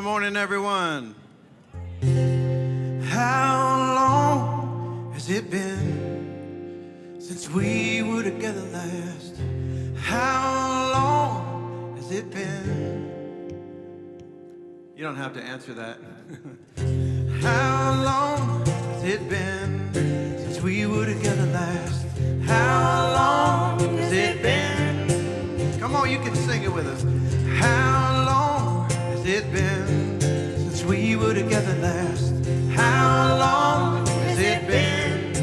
Good morning, everyone. How long has it been since we were together last? How long has it been? You don't have to answer that. How long has it been since we were together last? How long has it been? Come on, you can sing it with us. How long has it been since we were together last? How long has it been?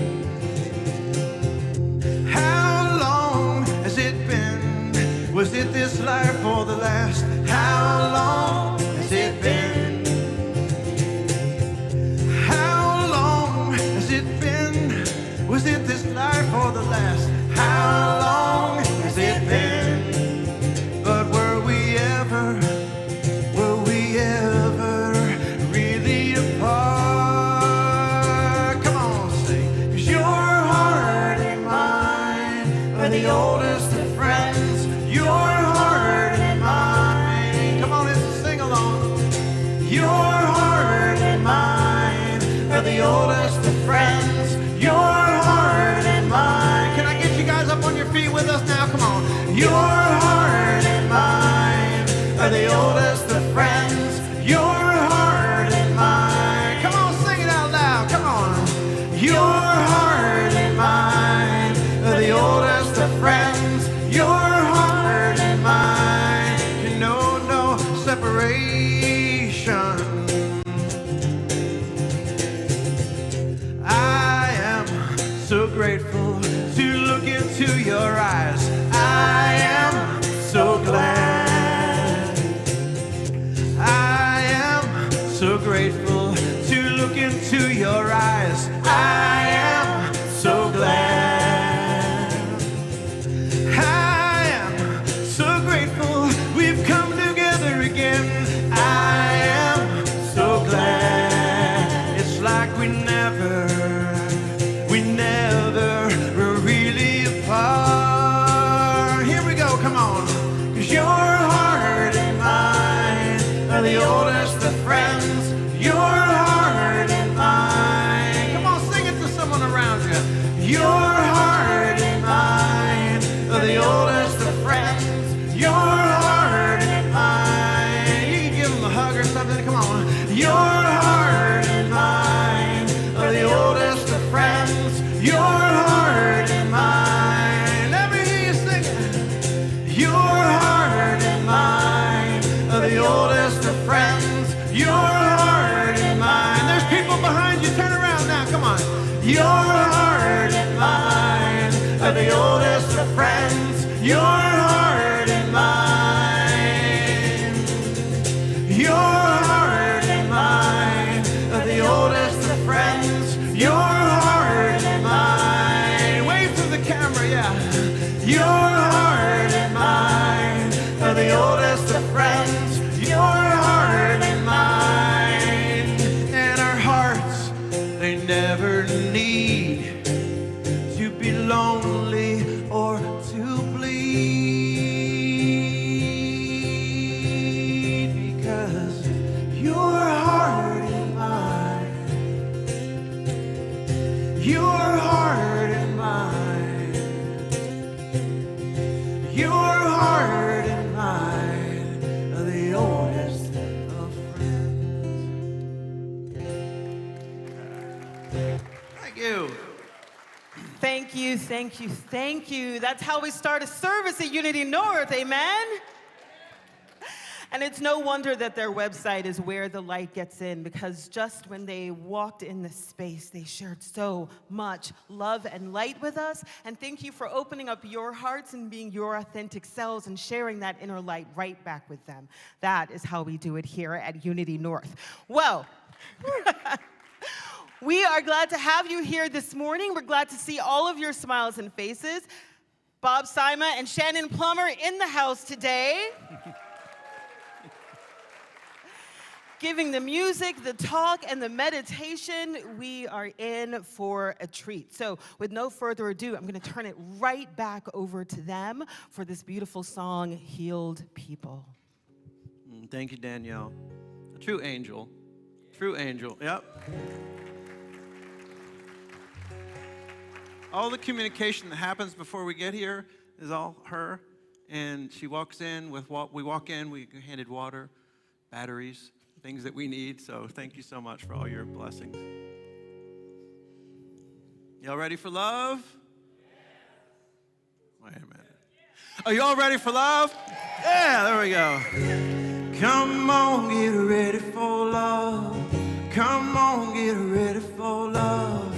How long has it been? Was it this life or the last? How long has it been? How long has it been? Was it this life or the last? How long has it been? But were we ever really apart? Come on, sing. 'Cause your heart and mine are the oldest of friends. Your heart and mine. Come on, let's sing along. Your heart and mine are the oldest of friends. Your heart and mine. Can I get you guys up on your feet with us now? Come on. Your heart and mine are the oldest of friends. Your heart and mine. Come on, sing it out loud. Come on. Your heart and mine are the oldest of friends. Your heart and mine. You know no separation. I am so grateful to look into your eyes. I am so glad. I am so grateful to look into your eyes. I am so glad. I am so grateful we've come together again. I am so glad. It's like we never were really apart. Here we go, come on. 'Cause your heart and mine are the oldest of friends. Your heart and mine. Come on, sing it to someone around you. Your heart and mine are the oldest of friends. Your heart and mine. You can give them a hug or something, come on. Your heart and mine are the oldest of friends. Your heart and mine. Let me hear you sing it. Your heart and mine are the oldest of friends. Your heart and mine. There's people behind you. Turn around now. Come on. Your heart and mine are the oldest of friends. Your heart and mine. Your heart and mine are the oldest of friends. Your heart and mine. Wave to the camera, yeah. Your heart and mine are the oldest of friends. Your heart and mine. And our hearts, they never need to be lonely or to bleed. Because your heart and mine, your heart and mine, your heart and mine are the oldest of friends. Thank you. Thank you, thank you, thank you. That's how we start a service at Unity North, amen? And it's no wonder that their website is where the light gets in, because just when they walked in this space, they shared so much love and light with us. And thank you for opening up your hearts and being your authentic selves and sharing that inner light right back with them. That is how we do it here at Unity North. Well, we are glad to have you here this morning. We're glad to see all of your smiles and faces. Bob, Sima, and Shannon Plummer in the house today. Giving the music, the talk, and the meditation, we are in for a treat. So with no further ado, I'm going to turn it right back over to them for this beautiful song, Healed People. Thank you, Danielle. A true angel. True angel. Yep. All the communication that happens before we get here is all her. And she walks in with what we walk in, we handed water, batteries, things that we need. So thank you so much for all your blessings. Y'all ready for love? Wait a minute. Are you all ready for love? Yeah, there we go. Come on, get ready for love. Come on, get ready for love.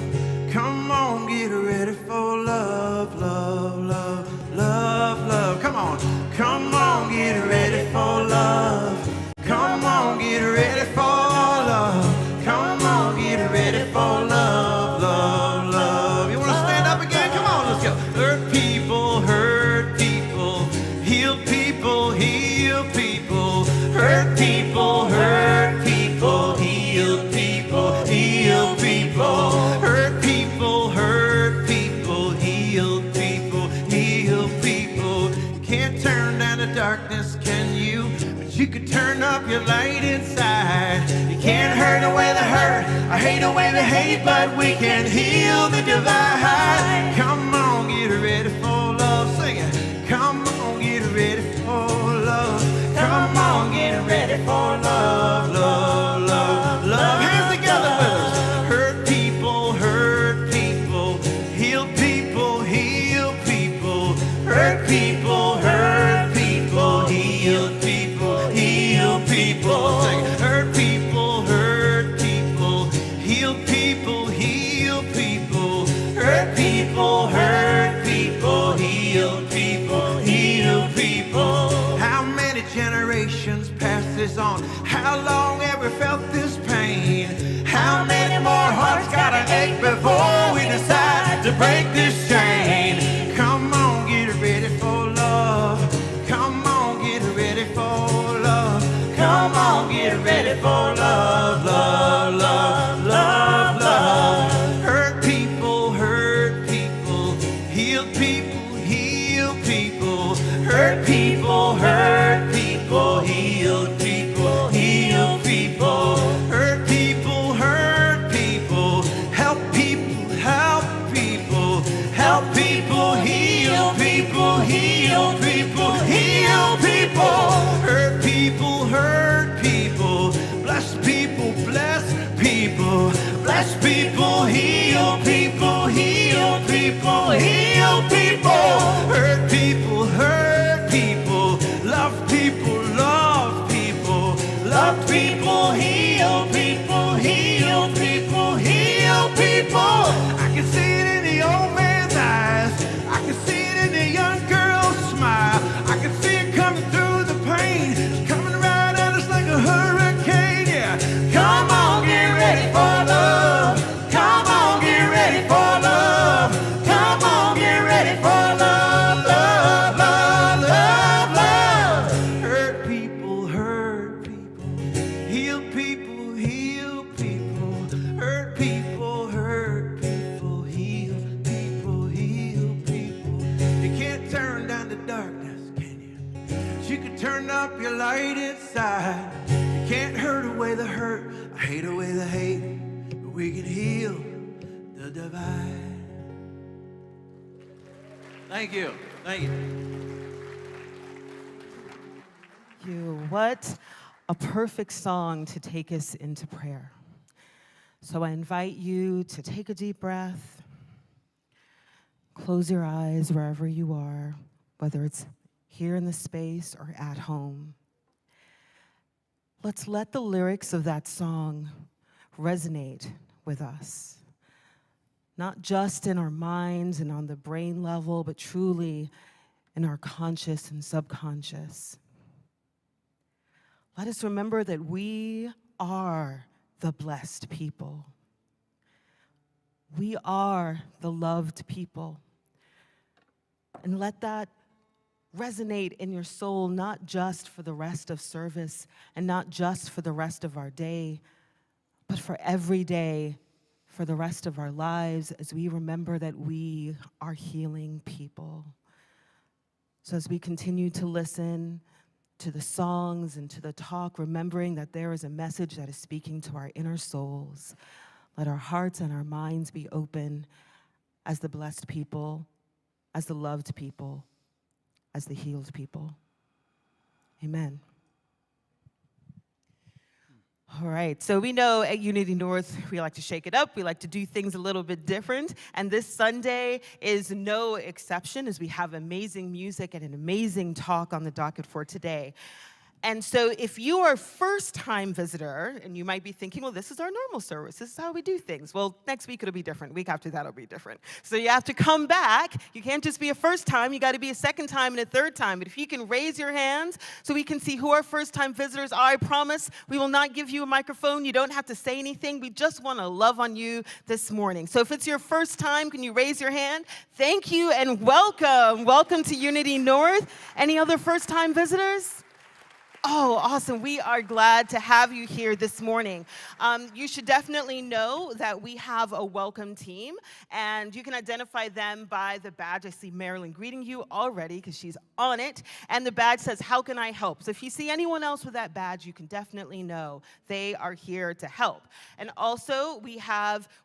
Come on, get ready for love, love, love, love, love. Come on. Come on, get ready for love. Come on, get ready for love. Come on, get ready for love, love, love. You want to stand up again? Come on, let's go. Hurt people, heal people, heal people. Hurt people, heal people, heal people. Hurt people, heal people, heal people. You can't turn down the darkness, can you? But you could turn up your light inside. You can't hurt away the hurt, I hate away the hate, but we can heal the divide. Come on, get ready for love, sing it. Come on, get ready for love. Come on, get ready for love, love, love, love. Hands together with us. Hurt people, heal people, heal people. Hurt people, heal people, heal people. Sing. Hurt people, heal people, heal people. Hurt people, heal people, heal people. How many generations passed this on? How long have we felt this pain? How many more hearts gotta ache before we decide to break this chain? Come on, get ready for love. Come on, get ready for love. Come on, get ready for love, love, love, love, love. Hurt people, heal people, heal people. Hurt people, heal people, heal people. Hurt people, help people, help people. Help people, heal people, heal people, heal people. Hurt people, bless people, bless people. Bless people, heal people, heal people, heal people. Hurt people, love people, love people. Love people, heal people, heal people, heal people. I can see it in the old man's eyes. I can see it in the young girl's smile. I can see it coming through the pain. It's coming right at us like a hurricane, yeah. Come on, get ready for love. Come on, get ready for love. Come on, get ready for love, love, love, love, love. Hurt people, heal people, heal people. Hurt people, heal people, heal people. You can't turn down the darkness, can you? But you can turn up your light inside. You can't hurt away the hurt, I hate away the hate, but we can heal the divide. Thank you. Thank you. What a perfect song to take us into prayer. So I invite you to take a deep breath, close your eyes wherever you are, whether it's here in the space or at home. Let's let the lyrics of that song resonate with us, not just in our minds and on the brain level, but truly in our conscious and subconscious. Let us remember that we are the blessed people. We are the loved people. And let that resonate in your soul, not just for the rest of service and not just for the rest of our day, but for every day, for the rest of our lives, as we remember that we are healing people. So as we continue to listen, to the songs and to the talk, remembering that there is a message that is speaking to our inner souls. Let our hearts and our minds be open as the blessed people, as the loved people, as the healed people. Amen. All right, so we know at Unity North, we like to shake it up. We like to do things a little bit different. And this Sunday is no exception, as we have amazing music and an amazing talk on the docket for today. And so if you are a first-time visitor, and you might be thinking, well, this is our normal service. This is how we do things. Well, next week it'll be different. Week after that it'll be different. So you have to come back. You can't just be a first time. You got to be a second time and a third time. But if you can raise your hands so we can see who our first-time visitors are, I promise we will not give you a microphone. You don't have to say anything. We just want to love on you this morning. So if it's your first time, can you raise your hand? Thank you and welcome. Welcome to Unity North. Any other first-time visitors? Oh, awesome. We are glad to have you here this morning. You should definitely know that we have a welcome team, and you can identify them by the badge. I see Marilyn greeting you already because she's on it, and the badge says, "How can I help?" So if you see anyone else with that badge, you can definitely know they are here to help. And also, we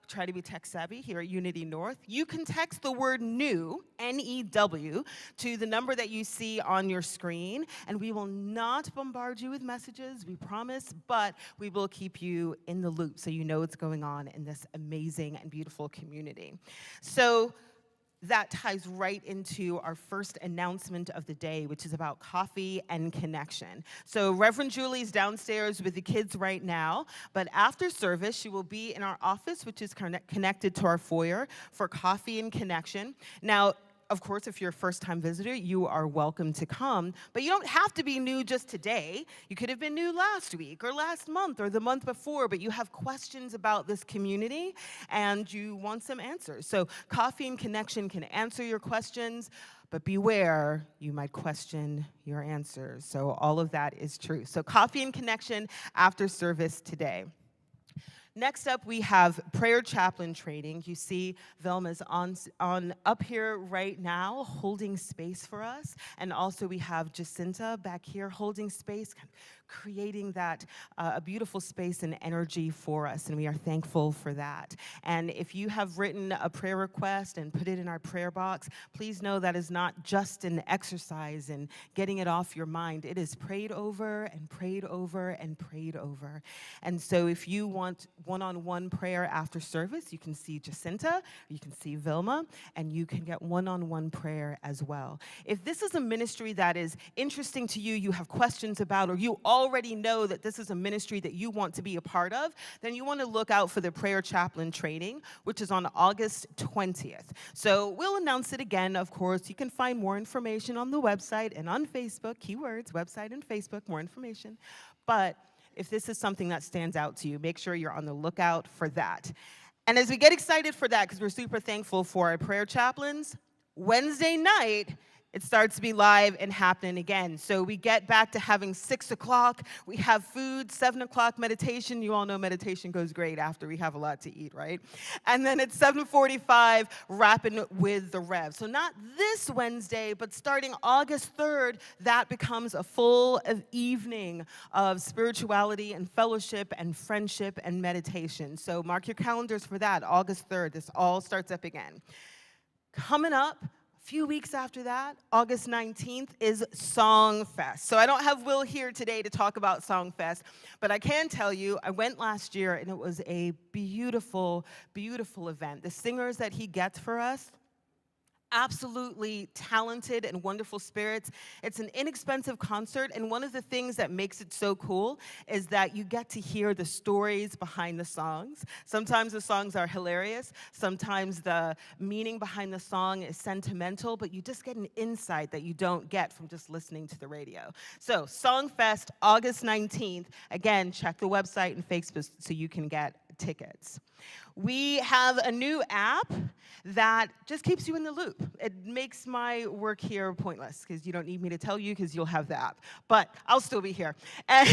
try to be tech savvy here at Unity North. You can text the word NEW, N-E-W, to the number that you see on your screen, and we will not bombard you with messages, we promise, but we will keep you in the loop so you know what's going on in this amazing and beautiful community. So that ties right into our first announcement of the day, which is about coffee and connection. So Reverend Julie's downstairs with the kids right now, but after service, she will be in our office, which is connected to our foyer, for coffee and connection. Now, of course, if you're a first-time visitor, you are welcome to come, but you don't have to be new just today. You could have been new last week or last month or the month before, but you have questions about this community and you want some answers. So Coffee and Connection can answer your questions, but beware, you might question your answers. So all of that is true. So Coffee and Connection after service today. Next up, we have prayer chaplain training. You see Velma's on up here right now, holding space for us. And also we have Jacinta back here holding space, creating that a beautiful space and energy for us, and we are thankful for that. And if you have written a prayer request and put it in our prayer box, please know that is not just an exercise in getting it off your mind. It is prayed over and prayed over and prayed over. And so if you want one-on-one prayer after service, you can see Jacinta, you can see Vilma, and you can get one-on-one prayer as well. If this is a ministry that is interesting to you, you have questions about, or you already know that this is a ministry that you want to be a part of, then you want to look out for the prayer chaplain training, which is on August 20th. So we'll announce it again, of course. You can find more information on the website and on Facebook, keywords, website and Facebook, more information. But if this is something that stands out to you, make sure you're on the lookout for that. And as we get excited for that, because we're super thankful for our prayer chaplains, Wednesday night, it starts to be live and happening again. So we get back to having 6 o'clock. We have food, 7 o'clock meditation. You all know meditation goes great after we have a lot to eat, right? And then at 7:45, wrapping with the Rev. So not this Wednesday, but starting August 3rd, that becomes a full evening of spirituality and fellowship and friendship and meditation. So mark your calendars for that, August 3rd. This all starts up again. Coming up, few weeks after that, August 19th, is Song Fest. So I don't have Will here today to talk about Song Fest, but I can tell you, I went last year and it was a beautiful, beautiful event. The singers that he gets for us, absolutely talented and wonderful spirits. It's an inexpensive concert, and one of the things that makes it so cool is that you get to hear the stories behind the songs. Sometimes the songs are hilarious, sometimes the meaning behind the song is sentimental, but you just get an insight that you don't get from just listening to the radio. So Songfest, August 19th. Again, check the website and Facebook so you can get tickets. We have a new app that just keeps you in the loop. It makes my work here pointless because you don't need me to tell you because you'll have the app. But I'll still be here. And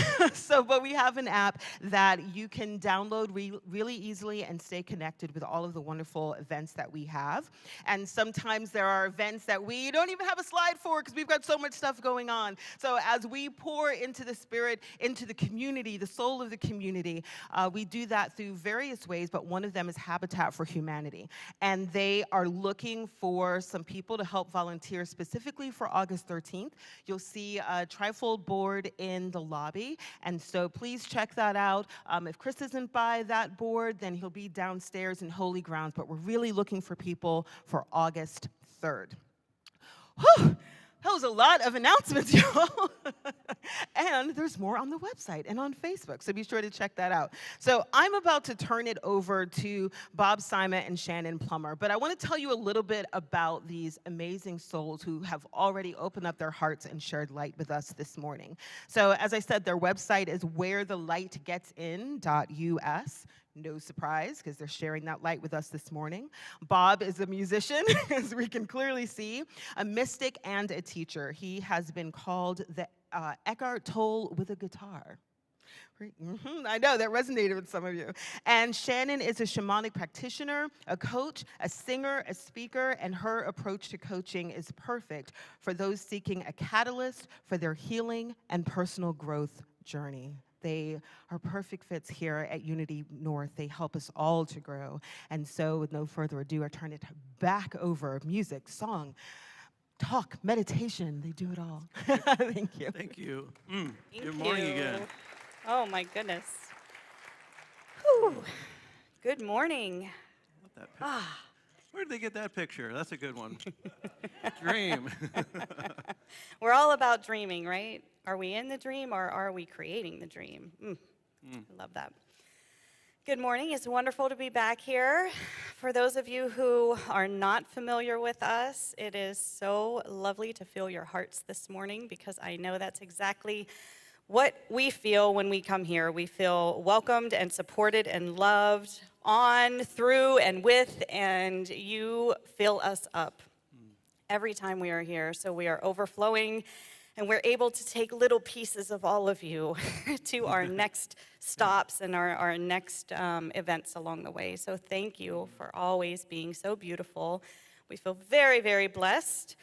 but we have an app that you can download really easily and stay connected with all of the wonderful events that we have. And sometimes there are events that we don't even have a slide for because we've got so much stuff going on. So as we pour into the Spirit, into the community, the soul of the community, we do that through various ways, but one of them is Habitat for Humanity. And they are looking for some people to help volunteer specifically for August 13th. You'll see a trifold board in the lobby, and so please check that out. If Chris isn't by that board, then he'll be downstairs in Holy Grounds, but we're really looking for people for August 3rd. Whew! That was a lot of announcements, y'all. And there's more on the website and on Facebook, so be sure to check that out. So I'm about to turn it over to Bob, Sima, and Shannon Plummer, but I want to tell you a little bit about these amazing souls who have already opened up their hearts and shared light with us this morning. So as I said, their website is wherethelightgetsin.us. No surprise, because they're sharing that light with us this morning. Bob is a musician, as we can clearly see, a mystic and a teacher. He has been called the Eckhart Tolle with a guitar. I know, that resonated with some of you. And Shannon is a shamanic practitioner, a coach, a singer, a speaker, and her approach to coaching is perfect for those seeking a catalyst for their healing and personal growth journey. They are perfect fits here at Unity North. They help us all to grow. And so with no further ado, I turn it back over. Music, song, talk, meditation, they do it all. Thank you. Thank you. Good morning again. Oh my goodness. Whew. Good morning. Where did they get that picture? That's a good one. Dream. We're all about dreaming, right? Are we in the dream or are we creating the dream? I love that. Good morning. It's wonderful to be back here. For those of you who are not familiar with us, it is so lovely to feel your hearts this morning because I know that's exactly what we feel when we come here. We feel welcomed and supported and loved on, through, and with, and you fill us up every time we are here. So we are overflowing, and we're able to take little pieces of all of you to our next stops and our next events along the way. So thank you for always being so beautiful. We feel very, very blessed.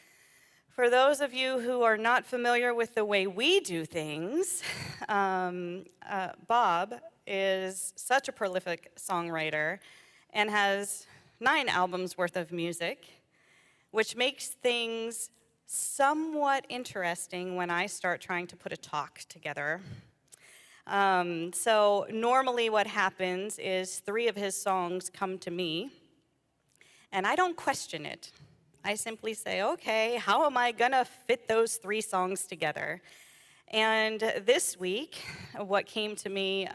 For those of you who are not familiar with the way we do things, Bob is such a prolific songwriter and has 9 albums worth of music, which makes things somewhat interesting when I start trying to put a talk together. So normally what happens is 3 of his songs come to me, and I don't question it. I simply say, okay, how am I gonna fit those 3 songs together? And this week, what came to me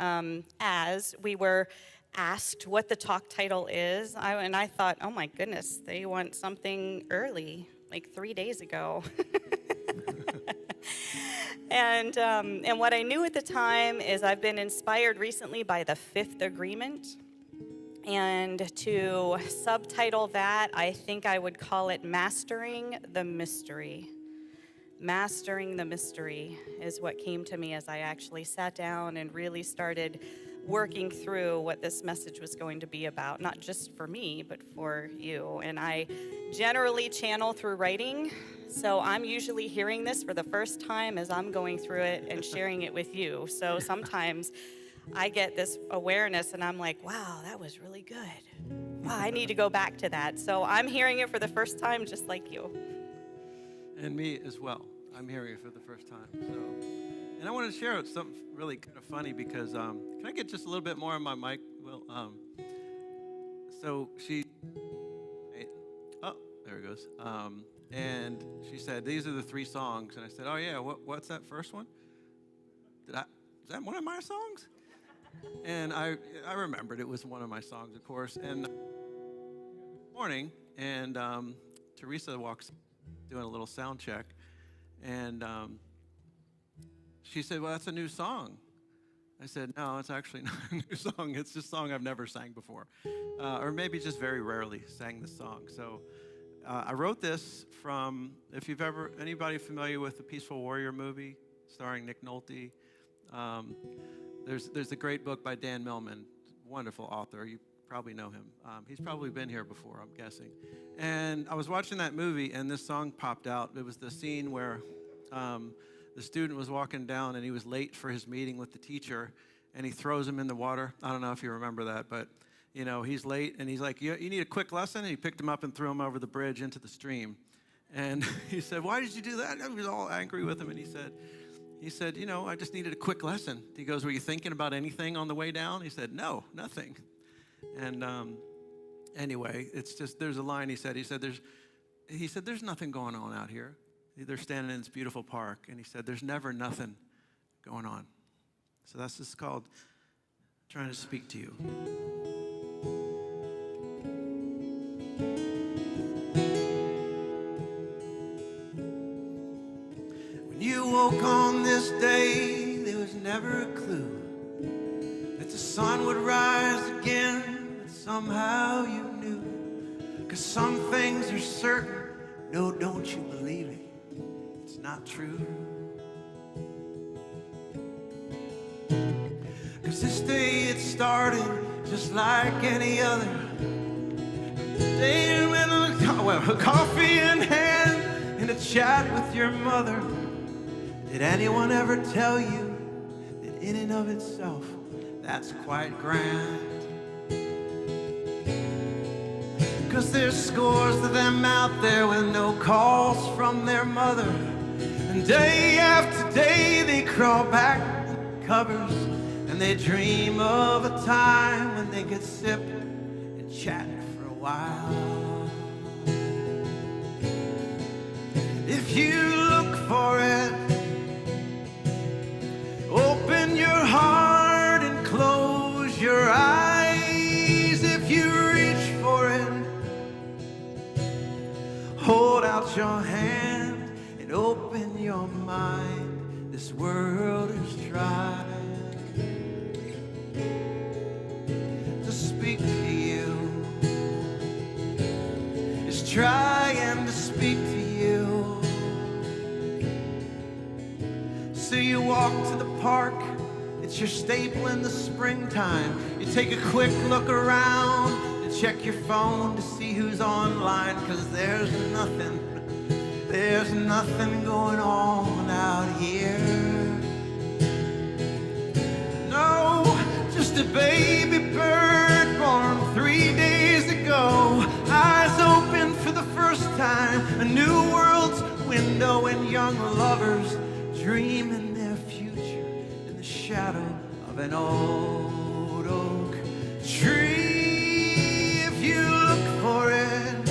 as we were asked what the talk title is, and I thought, oh my goodness, they want something early, like 3 days ago. And what I knew at the time is I've been inspired recently by the 5th agreement. And to subtitle that, I think I would call it Mastering the Mystery. Mastering the Mystery is what came to me as I actually sat down and really started working through what this message was going to be about, not just for me, but for you. And I generally channel through writing, so I'm usually hearing this for the first time as I'm going through it and sharing it with you. So sometimes I get this awareness and I'm like, wow, that was really good. Wow, I need to go back to that. So I'm hearing it for the first time just like you. And me as well. I'm hearing it for the first time. And I want to share something really kind of funny because, can I get just a little bit more on my mic? Well, so oh, there it goes. And she said, these are the 3 songs. And I said, oh yeah, what's that first one? Is that one of my songs? And I remembered it was one of my songs, of course. And morning, and Teresa walks doing a little sound check, and she said, well, that's a new song. I said, no, it's actually not a new song. It's just a song I've never sang before, or maybe just very rarely sang this song. So I wrote this from, if you've ever, anybody familiar with the Peaceful Warrior movie starring Nick Nolte? There's a great book by Dan Millman, wonderful author. You probably know him. He's probably been here before, I'm guessing. And I was watching that movie, and this song popped out. It was the scene where the student was walking down, and he was late for his meeting with the teacher, and he throws him in the water. I don't know if you remember that, but you know, he's late, and he's like, you need a quick lesson? And he picked him up and threw him over the bridge into the stream. And he said, why did you do that? I was all angry with him, and he said, you know, I just needed a quick lesson. He goes, were you thinking about anything on the way down? He said, no, nothing. And anyway, it's just, there's a line he said, there's nothing going on out here. They're standing in this beautiful park, and he said, there's never nothing going on. So that's just called Trying to Speak to You. When you woke on this day, there was never a clue that the sun would rise again, but somehow you knew. 'Cause some things are certain, no, don't you believe it, it's not true. 'Cause this day it started just like any other day, with a coffee in hand and a chat with your mother. Did anyone ever tell you that in and of itself, that's quite grand? 'Cause there's scores of them out there with no calls from their mother, and day after day they crawl back in the covers, and they dream of a time when they could sip and chat for a while. If you look for it, open your heart and close your eyes. If you reach for it, hold out your hand and open your mind. This world is trying to speak to you. It's trying to speak to you. So you walk to the park, it's your staple in the springtime. You take a quick look around and check your phone to see who's online, 'cause there's nothing going on out here. No, just a baby bird born 3 days ago, eyes open for the first time, a new world's window, and young lovers dreaming their future in the shadow of an old oak tree. If you look for it,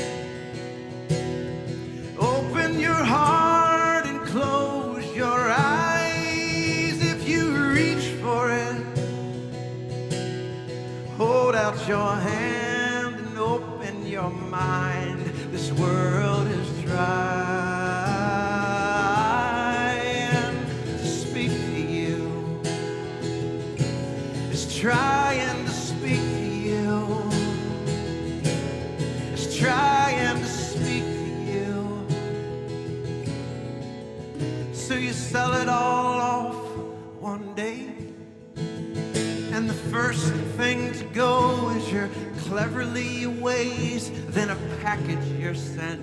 open your heart and close your eyes. If you reach for it, hold out your hand and open your mind. This world is trying to speak to you. It's trying to speak to you. It's trying to speak to you. So you sell it all off one day, and the first thing to go is your cleverly ways, then a package you're sent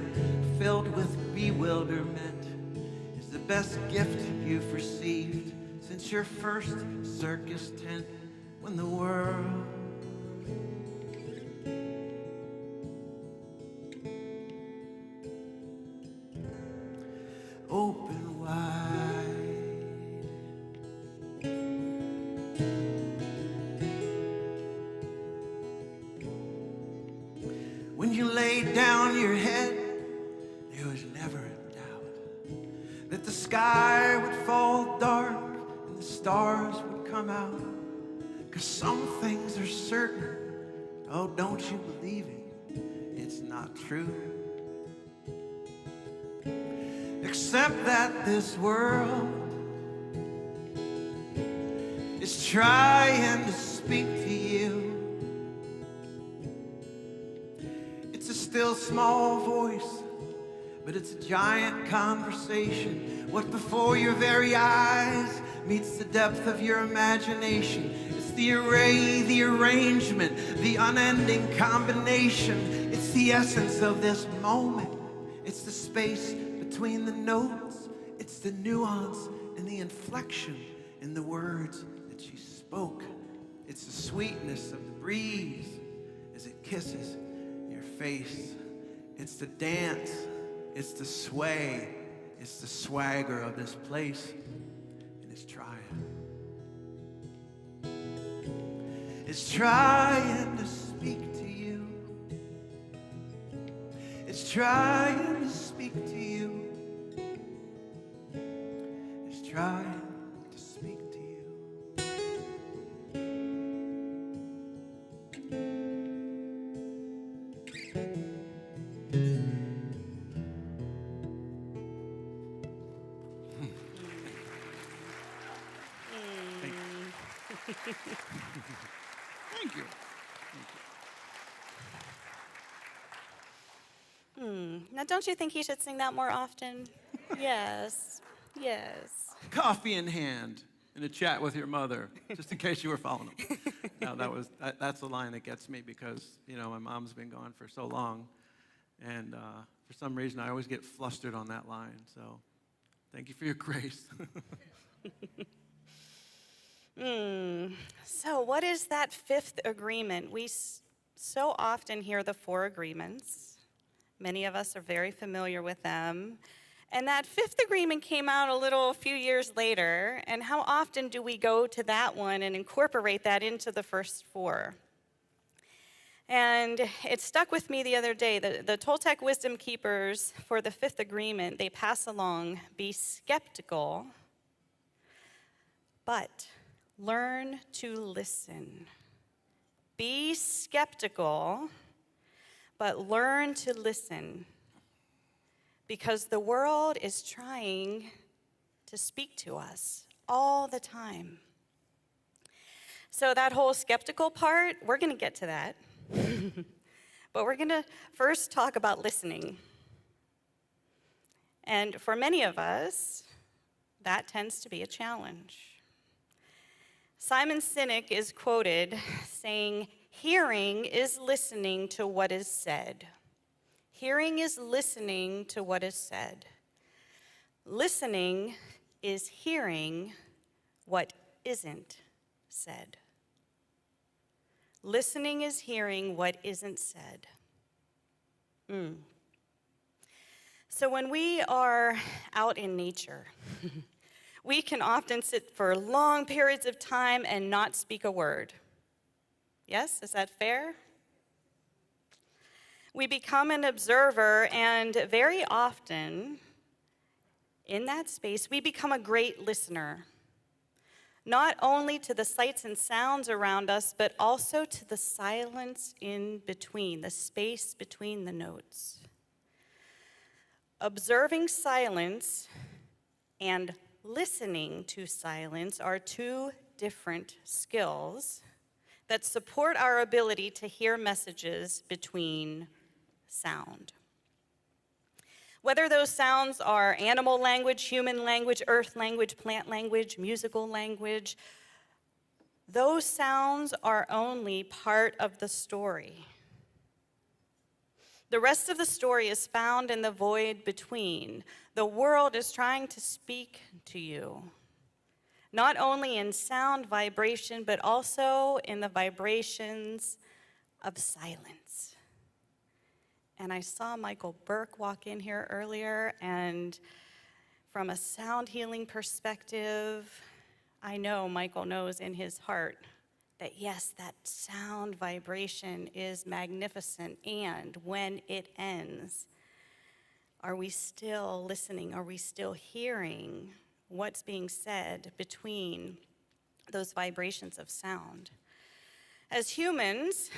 filled with bewilderment is the best gift you've received since your first circus tent, when the world open wide. When you laid down your head, there was never a doubt that the sky would fall dark and the stars would come out. 'Cause some things are certain, oh, don't you believe it, it's not true. Except that this world is is trying to speak to you. It's a still small voice, but it's a giant conversation. What before your very eyes meets the depth of your imagination. It's the array, the arrangement, the unending combination. It's the essence of this moment. It's the space between the notes. It's the nuance and the inflection in the words that she spoke. It's the sweetness of the breeze as it kisses your face. It's the dance. It's the sway. It's the swagger of this place. And it's trying. It's trying to speak to you. It's trying to speak to you. It's trying to speak to you. Thank you. Now, don't you think he should sing that more often? Yes. Yes. Coffee in hand in a chat with your mother, just in case you were following him. No, that's the line that gets me because, you know, my mom's been gone for so long. And for some reason, I always get flustered on that line. So thank you for your grace. So what is that fifth agreement? We so often hear the four agreements. Many of us are very familiar with them. And that fifth agreement came out a few years later. And how often do we go to that one and incorporate that into the first four? And it stuck with me the other day. The Toltec wisdom keepers for the fifth agreement, they pass along, be skeptical, but learn to listen. Be skeptical, but learn to listen. Because the world is trying to speak to us all the time. So that whole skeptical part, we're going to get to that. But we're going to first talk about listening. And for many of us, that tends to be a challenge. Simon Sinek is quoted saying, "Hearing is listening to what is said." Hearing is listening to what is said. Listening is hearing what isn't said. Listening is hearing what isn't said. So when we are out in nature, we can often sit for long periods of time and not speak a word. Yes, is that fair? We become an observer, and very often in that space, we become a great listener. Not only to the sights and sounds around us, but also to the silence in between, the space between the notes. Observing silence and listening to silence are two different skills that support our ability to hear messages between sound. Whether those sounds are animal language, human language, earth language, plant language, musical language, those sounds are only part of the story. The rest of the story is found in the void between. The world is trying to speak to you, not only in sound vibration, but also in the vibrations of silence. And I saw Michael Burke walk in here earlier, and from a sound healing perspective, I know Michael knows in his heart that yes, that sound vibration is magnificent, and when it ends, are we still listening? Are we still hearing what's being said between those vibrations of sound? As humans,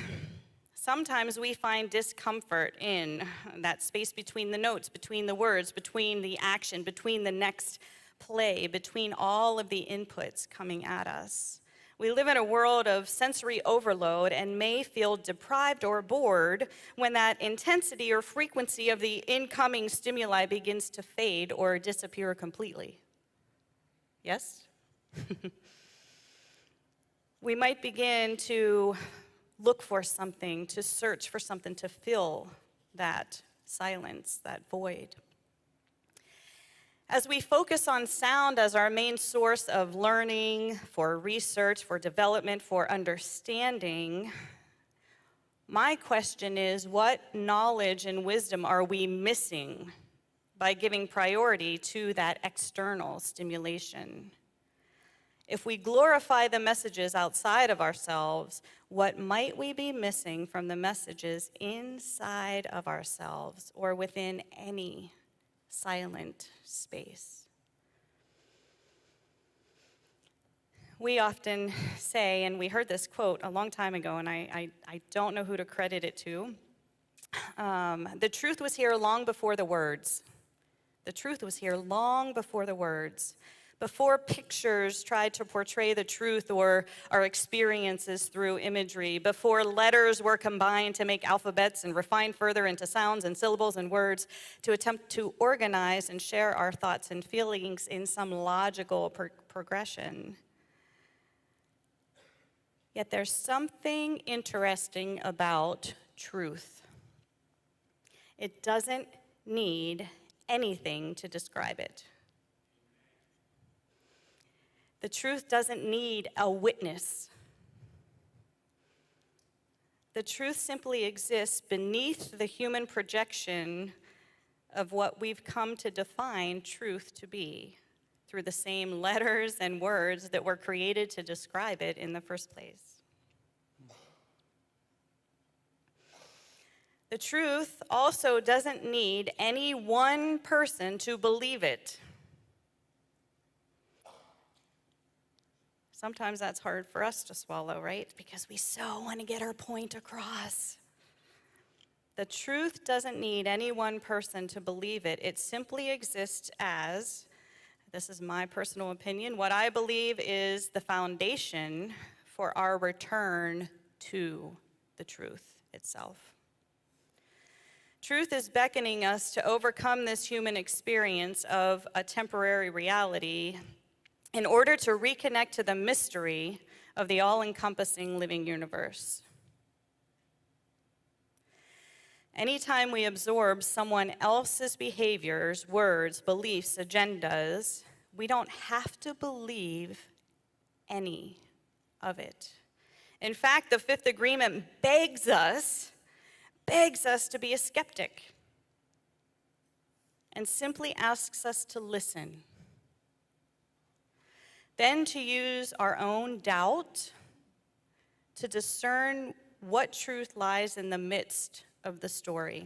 sometimes we find discomfort in that space between the notes, between the words, between the action, between the next play, between all of the inputs coming at us. We live in a world of sensory overload and may feel deprived or bored when that intensity or frequency of the incoming stimuli begins to fade or disappear completely. Yes? We might begin to look for something, to search for something to fill that silence, that void. As we focus on sound as our main source of learning, for research, for development, for understanding, my question is, what knowledge and wisdom are we missing by giving priority to that external stimulation? If we glorify the messages outside of ourselves, what might we be missing from the messages inside of ourselves or within any silent space? We often say, and we heard this quote a long time ago, and I don't know who to credit it to. The truth was here long before the words. The truth was here long before the words. Before pictures tried to portray the truth or our experiences through imagery, before letters were combined to make alphabets and refined further into sounds and syllables and words to attempt to organize and share our thoughts and feelings in some logical progression. Yet there's something interesting about truth. It doesn't need anything to describe it. The truth doesn't need a witness. The truth simply exists beneath the human projection of what we've come to define truth to be through the same letters and words that were created to describe it in the first place. The truth also doesn't need any one person to believe it. Sometimes that's hard for us to swallow, right? Because we so want to get our point across. The truth doesn't need any one person to believe it. It simply exists as, this is my personal opinion, what I believe is the foundation for our return to the truth itself. Truth is beckoning us to overcome this human experience of a temporary reality in order to reconnect to the mystery of the all-encompassing living universe. Anytime we absorb someone else's behaviors, words, beliefs, agendas, we don't have to believe any of it. In fact, the fifth agreement begs us to be a skeptic and simply asks us to listen. Then to use our own doubt to discern what truth lies in the midst of the story.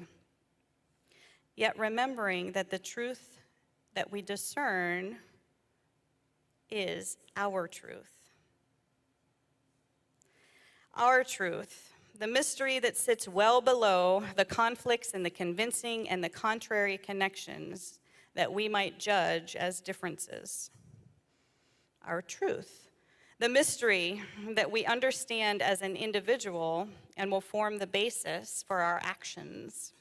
Yet remembering that the truth that we discern is our truth. Our truth, the mystery that sits well below the conflicts and the convincing and the contrary connections that we might judge as differences. Our truth, the mystery that we understand as an individual and will form the basis for our actions.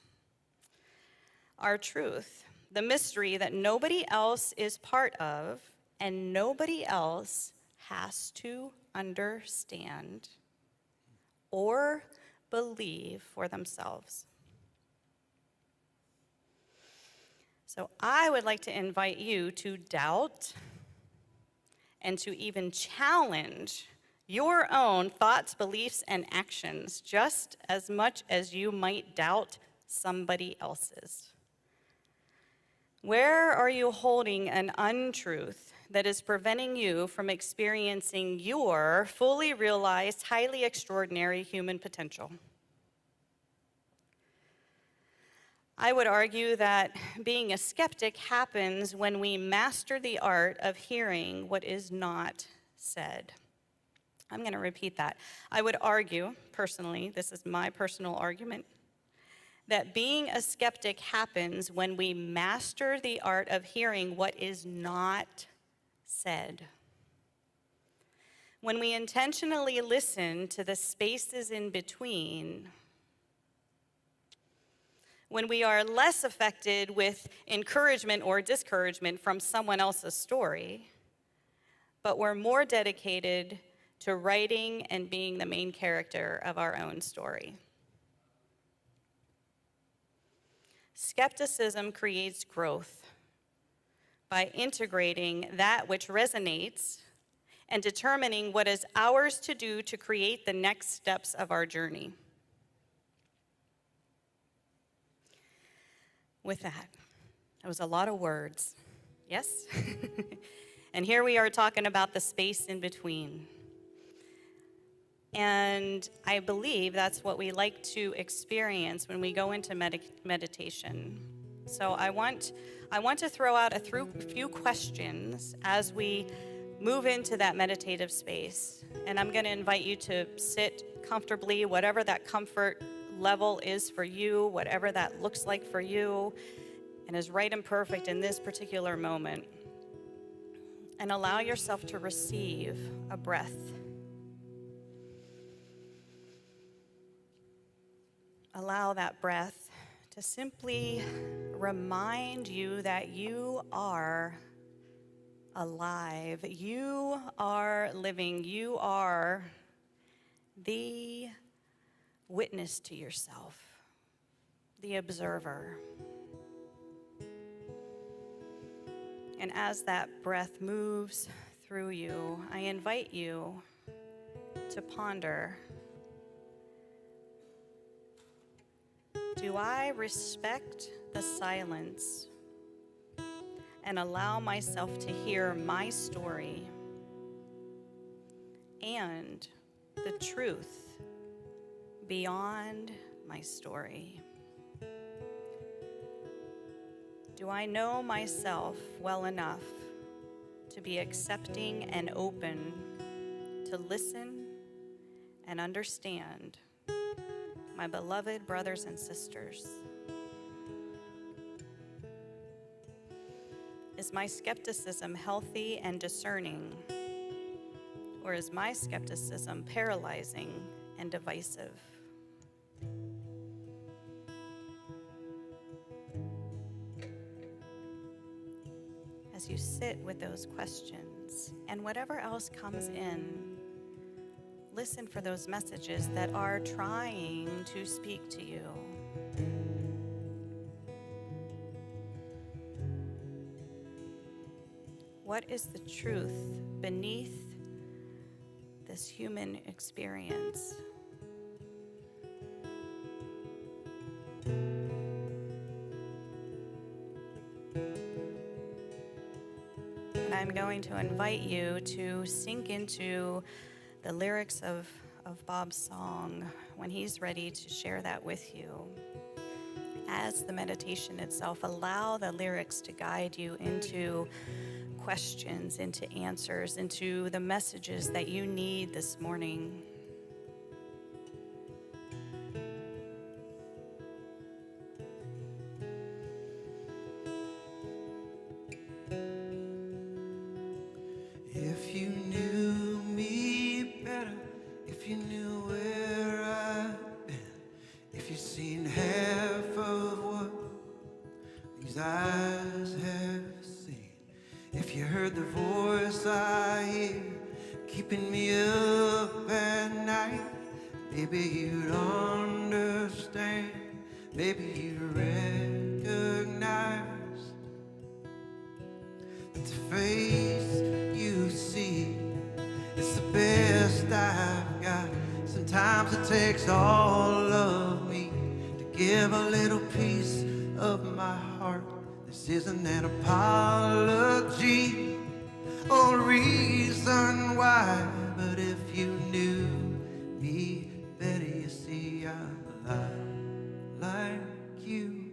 Our truth, the mystery that nobody else is part of and nobody else has to understand or believe for themselves. So I would like to invite you to doubt and to even challenge your own thoughts, beliefs, and actions just as much as you might doubt somebody else's. Where are you holding an untruth that is preventing you from experiencing your fully realized, highly extraordinary human potential? I would argue that being a skeptic happens when we master the art of hearing what is not said. I'm going to repeat that. I would argue, personally, this is my personal argument, that being a skeptic happens when we master the art of hearing what is not said. When we intentionally listen to the spaces in between, when we are less affected with encouragement or discouragement from someone else's story, but we're more dedicated to writing and being the main character of our own story. Skepticism creates growth by integrating that which resonates and determining what is ours to do to create the next steps of our journey. With that was a lot of words, yes? And here we are talking about the space in between. And I believe that's what we like to experience when we go into meditation. So I want to throw out a few questions as we move into that meditative space. And I'm going to invite you to sit comfortably, whatever that comfort level is for you, whatever that looks like for you, and is right and perfect in this particular moment. And allow yourself to receive a breath. Allow that breath to simply remind you that you are alive. You are living. You are the witness to yourself, the observer. And as that breath moves through you, I invite you to ponder, do I respect the silence and allow myself to hear my story and the truth beyond my story? Do I know myself well enough to be accepting and open to listen and understand my beloved brothers and sisters? Is my skepticism healthy and discerning, or is my skepticism paralyzing and divisive? As you sit with those questions and whatever else comes in, listen for those messages that are trying to speak to you. What is the truth beneath this human experience? And I'm going to invite you to sink into the lyrics of Bob's song when he's ready to share that with you. As the meditation itself, allow the lyrics to guide you into questions, into answers, into the messages that you need this morning. If you knew me better, if you knew where I've been, if you'd seen half of what these eyes have seen, if you heard the voice I hear keeping me up at night, maybe you'd understand, maybe you'd recognize that the face you see is the best I've got. Sometimes it takes all of me to give a little piece of my heart. This isn't an apology or reason why, but if you knew me better, you see I'm alive like you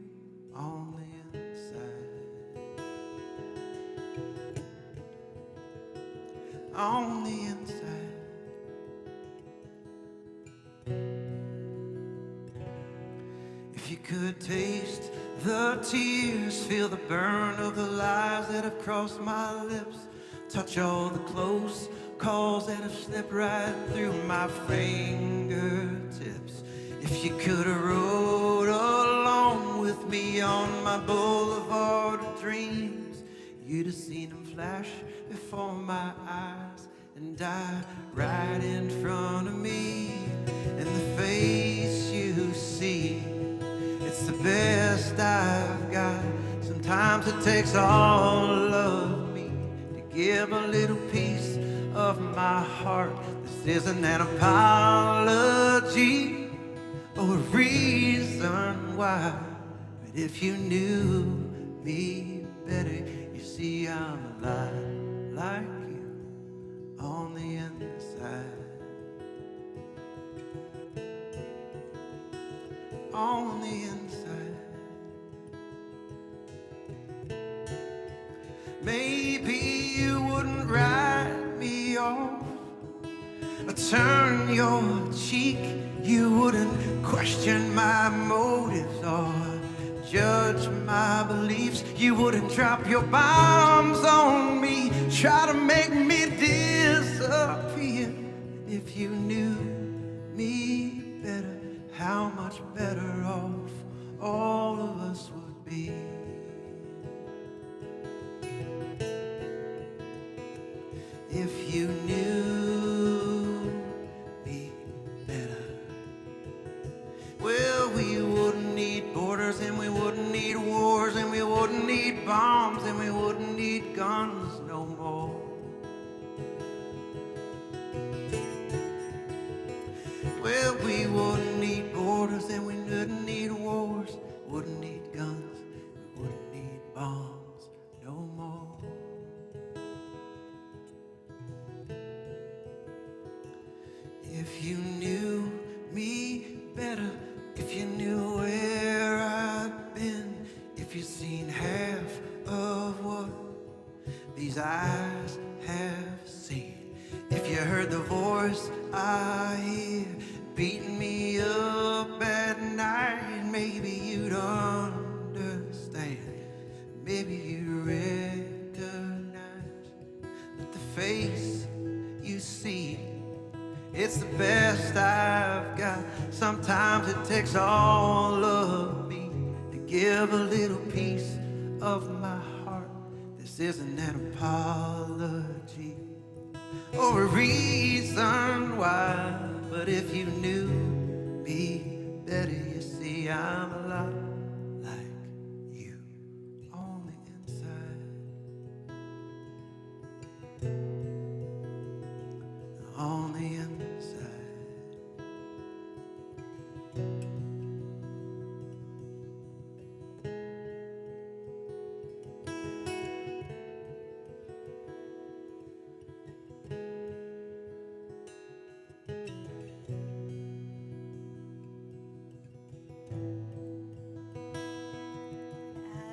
on the inside. On the inside. If you could taste the tears, feel the burn of the lies that have crossed my lips, touch all the close calls that have slipped right through my fingertips. If you could have rode along with me on my boulevard of dreams, you'd have seen them flash before my eyes and die right in front of me. And the face you see, it's the best I've got. Sometimes it takes all of me to give a little piece of my heart. This isn't an apology or a reason why, but if you knew me better, you see I'm a lot like you on the inside. On the inside. Maybe you wouldn't write me off or turn your cheek. You wouldn't question my motives or judge my beliefs. You wouldn't drop your bombs on me, try to make me disappear. And if you knew me better, how much better off all of us would be. If you knew me better, well, we wouldn't need borders, and we wouldn't need wars, and we wouldn't need bombs, and we wouldn't need guns no more. Well, we wouldn't need borders, and we wouldn't need wars, wouldn't need guns, we wouldn't need bombs no more. If you knew me better, if you knew where I've been, if you'd seen half of what these eyes have seen, if you heard the voice I hear beating me up at night, maybe you'd understand, maybe you'd recognize that the face you see, it's the best I've got. Sometimes it takes all of me to give a little piece of my heart. This isn't an apology or a reason why, but if you knew me better, you see I'm a lot like you on the inside. On the inside.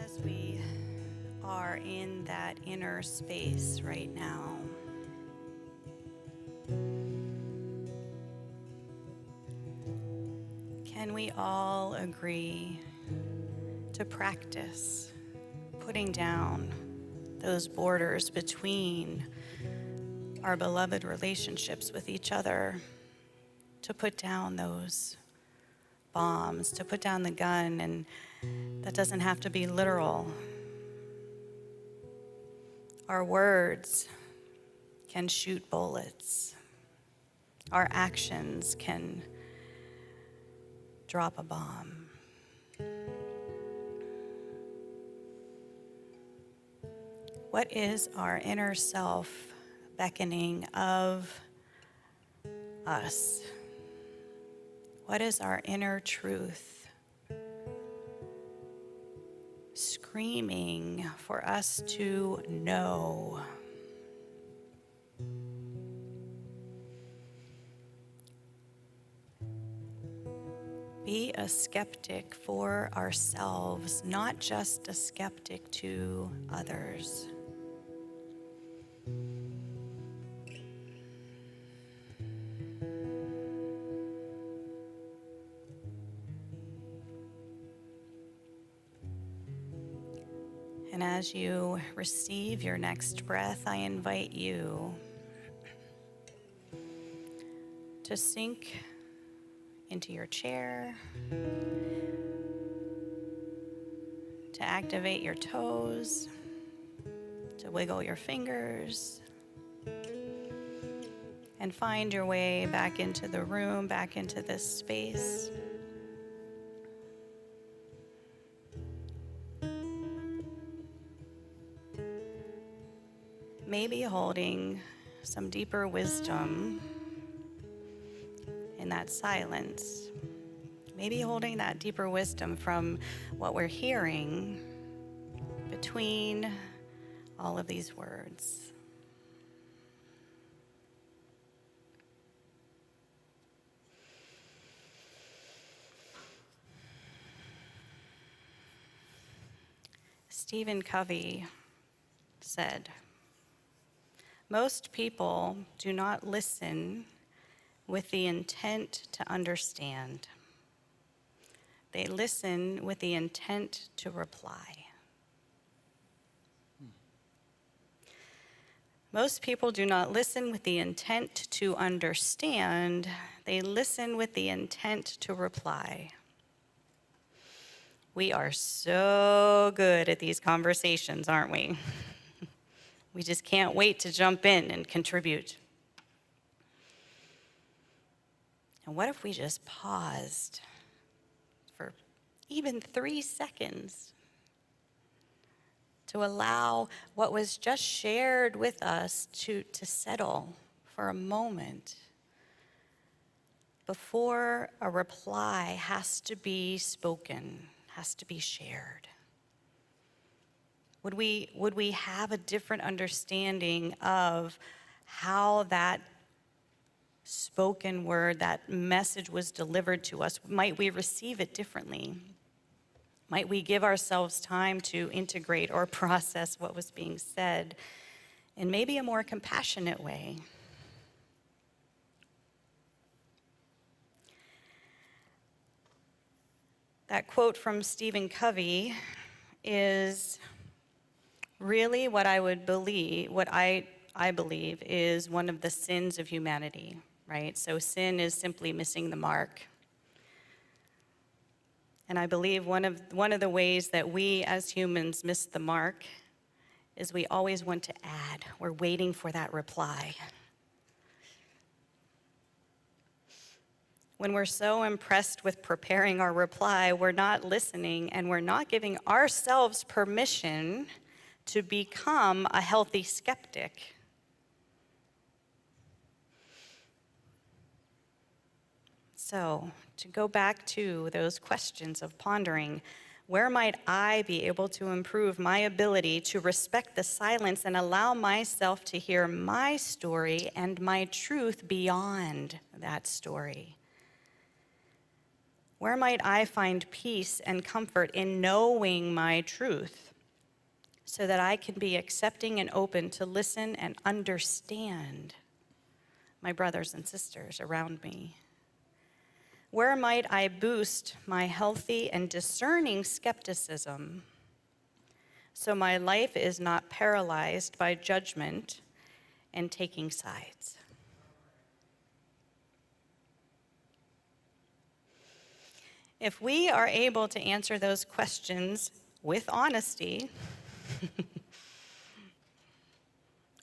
As we are in that inner space right now, can we all agree to practice putting down those borders between our beloved relationships with each other, to put down those bombs, to put down the gun, and that doesn't have to be literal. Our words can shoot bullets. Our actions can drop a bomb. What is our inner self beckoning of us? What is our inner truth screaming for us to know? Be a skeptic for ourselves, not just a skeptic to others. And as you receive your next breath, I invite you to sink into your chair, to activate your toes, to wiggle your fingers, and find your way back into the room, back into this space. Maybe holding some deeper wisdom in that silence. Maybe holding that deeper wisdom from what we're hearing between all of these words. Stephen Covey said, "Most people do not listen with the intent to understand. They listen with the intent to reply." Most people do not listen with the intent to understand. They listen with the intent to reply. We are so good at these conversations, aren't we? We just can't wait to jump in and contribute. And what if we just paused for even 3 seconds to allow what was just shared with us to settle for a moment before a reply has to be spoken, has to be shared? Would we have a different understanding of how that spoken word, that message was delivered to us? Might we receive it differently? Might we give ourselves time to integrate or process what was being said in maybe a more compassionate way? That quote from Stephen Covey is really what I believe is one of the sins of humanity, right? So sin is simply missing the mark. And I believe one of the ways that we as humans miss the mark is we always want to add. We're waiting for that reply. When we're so impressed with preparing our reply, we're not listening and we're not giving ourselves permission to become a healthy skeptic. So, to go back to those questions of pondering, where might I be able to improve my ability to respect the silence and allow myself to hear my story and my truth beyond that story? Where might I find peace and comfort in knowing my truth so that I can be accepting and open to listen and understand my brothers and sisters around me? Where might I boost my healthy and discerning skepticism so my life is not paralyzed by judgment and taking sides? If we are able to answer those questions with honesty,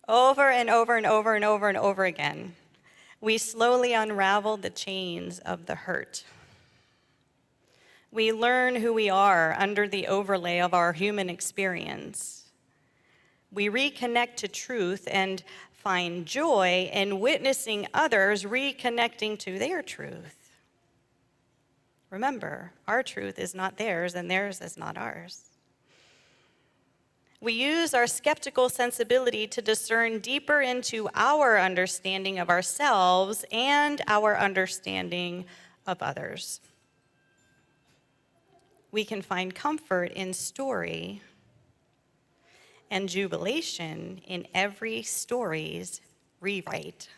over and over and over and over and over again, we slowly unravel the chains of the hurt. We learn who we are under the overlay of our human experience. We reconnect to truth and find joy in witnessing others reconnecting to their truth. Remember, our truth is not theirs, and theirs is not ours. We use our skeptical sensibility to discern deeper into our understanding of ourselves and our understanding of others. We can find comfort in story and jubilation in every story's rewrite.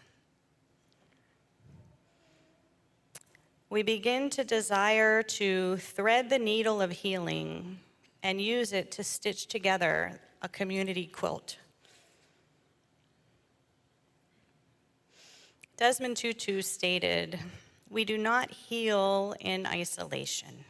We begin to desire to thread the needle of healing and use it to stitch together a community quilt. Desmond Tutu stated, "We do not heal in isolation.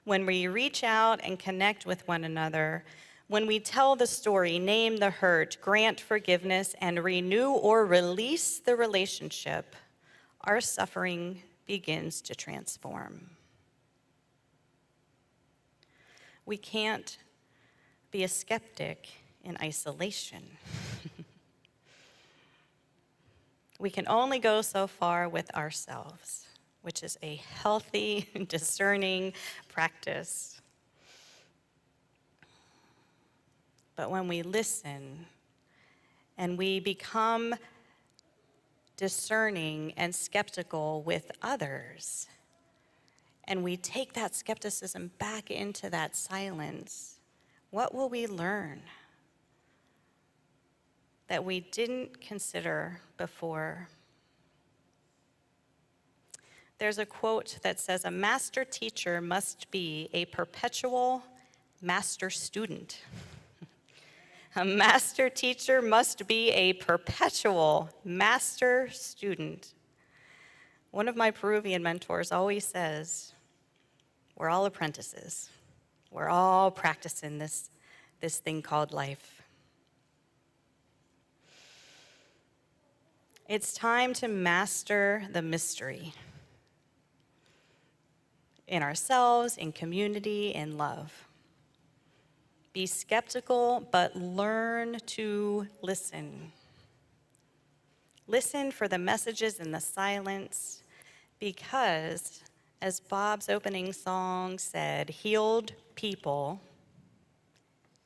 When we reach out and connect with one another, when we tell the story, name the hurt, grant forgiveness, and renew or release the relationship, our suffering begins to transform." We can't be a skeptic in isolation. We can only go so far with ourselves, which is a healthy, discerning practice. But when we listen and we become discerning and skeptical with others, and we take that skepticism back into that silence, what will we learn that we didn't consider before? There's a quote that says, "A master teacher must be a perpetual master student." A master teacher must be a perpetual master student. One of my Peruvian mentors always says, we're all apprentices. We're all practicing this thing called life. It's time to master the mystery in ourselves, in community, in love. Be skeptical, but learn to listen. Listen for the messages in the silence, because, as Bob's opening song said, healed people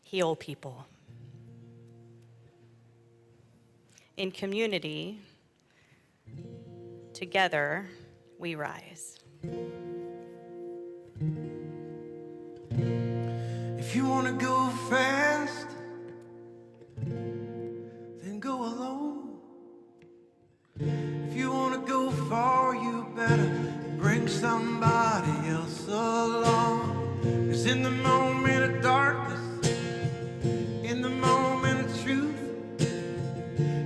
heal people. In community, together we rise. If you want to go fast, then go alone. If you want to go far, you better bring somebody else along. 'Cause in the moment of darkness, in the moment of truth,